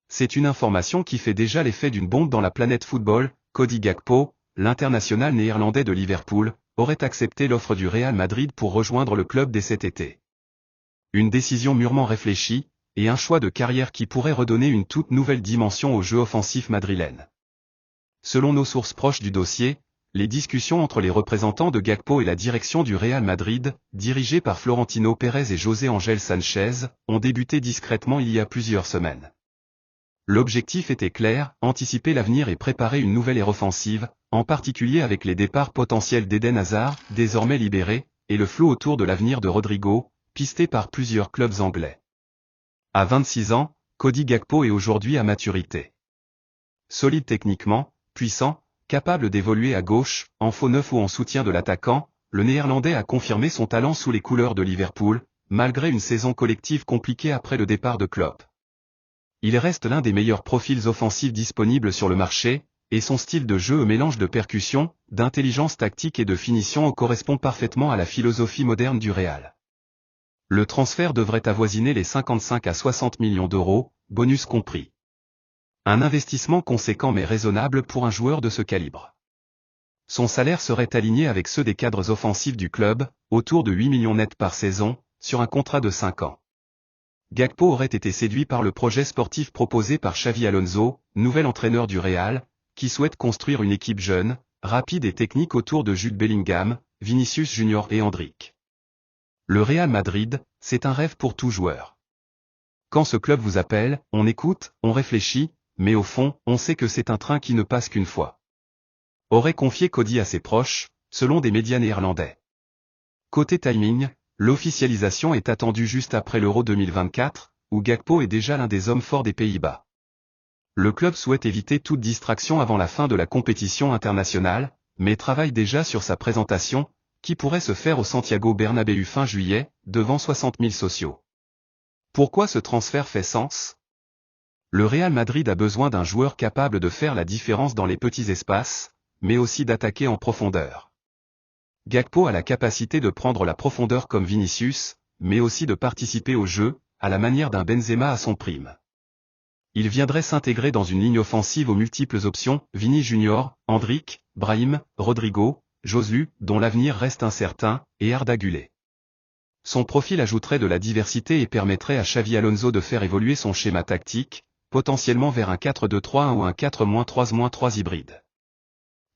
c'est une information qui fait déjà l'effet d'une bombe dans la planète football. Cody Gakpo, l'international néerlandais de Liverpool, aurait accepté l'offre du Real Madrid pour rejoindre le club dès cet été. Une décision mûrement réfléchie, et un choix de carrière qui pourrait redonner une toute nouvelle dimension au jeu offensif madrilène. Selon nos sources proches du dossier, les discussions entre les représentants de Gakpo et la direction du Real Madrid, dirigée par Florentino Pérez et José Ángel Sánchez, ont débuté discrètement il y a plusieurs semaines. L'objectif était clair, anticiper l'avenir et préparer une nouvelle ère offensive, en particulier avec les départs potentiels d'Eden Hazard, désormais libéré, et le flou autour de l'avenir de Rodrigo, pisté par plusieurs clubs anglais. À 26 ans, Cody Gakpo est aujourd'hui à maturité. Solide techniquement, puissant, capable d'évoluer à gauche, en faux neuf ou en soutien de l'attaquant, le Néerlandais a confirmé son talent sous les couleurs de Liverpool, malgré une saison collective compliquée après le départ de Klopp. Il reste l'un des meilleurs profils offensifs disponibles sur le marché, et son style de jeu mélange de percussion, d'intelligence tactique et de finition correspond parfaitement à la philosophie moderne du Real. Le transfert devrait avoisiner les 55 à 60 millions d'euros, bonus compris. Un investissement conséquent mais raisonnable pour un joueur de ce calibre. Son salaire serait aligné avec ceux des cadres offensifs du club, autour de 8 millions nets par saison, sur un contrat de 5 ans. Gakpo aurait été séduit par le projet sportif proposé par Xavi Alonso, nouvel entraîneur du Real, qui souhaite construire une équipe jeune, rapide et technique autour de Jude Bellingham, Vinicius Junior et Endrick. Le Real Madrid, c'est un rêve pour tout joueur. Quand ce club vous appelle, on écoute, on réfléchit, mais au fond, on sait que c'est un train qui ne passe qu'une fois. Aurait confié Cody à ses proches, selon des médias néerlandais. Côté timing, l'officialisation est attendue juste après l'Euro 2024, où Gakpo est déjà l'un des hommes forts des Pays-Bas. Le club souhaite éviter toute distraction avant la fin de la compétition internationale, mais travaille déjà sur sa présentation, qui pourrait se faire au Santiago Bernabéu fin juillet, devant 60 000 sociaux. Pourquoi ce transfert fait sens ? Le Real Madrid a besoin d'un joueur capable de faire la différence dans les petits espaces, mais aussi d'attaquer en profondeur. Gakpo a la capacité de prendre la profondeur comme Vinicius, mais aussi de participer au jeu, à la manière d'un Benzema à son prime. Il viendrait s'intégrer dans une ligne offensive aux multiples options, Vini Junior, Endrick, Brahim, Rodrigo, Joselu, dont l'avenir reste incertain, et Arda Güler. Son profil ajouterait de la diversité et permettrait à Xavi Alonso de faire évoluer son schéma tactique, potentiellement vers un 4-2-3-1 ou un 4-3-3 hybride.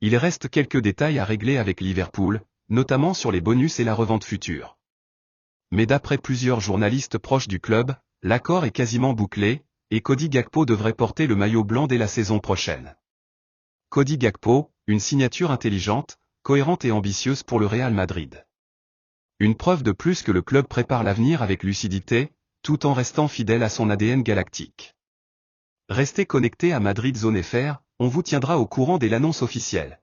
Il reste quelques détails à régler avec Liverpool, notamment sur les bonus et la revente future. Mais d'après plusieurs journalistes proches du club, l'accord est quasiment bouclé, et Cody Gakpo devrait porter le maillot blanc dès la saison prochaine. Cody Gakpo, une signature intelligente, cohérente et ambitieuse pour le Real Madrid. Une preuve de plus que le club prépare l'avenir avec lucidité, tout en restant fidèle à son ADN galactique. Restez connectés à Madrid Zone FR, on vous tiendra au courant dès l'annonce officielle.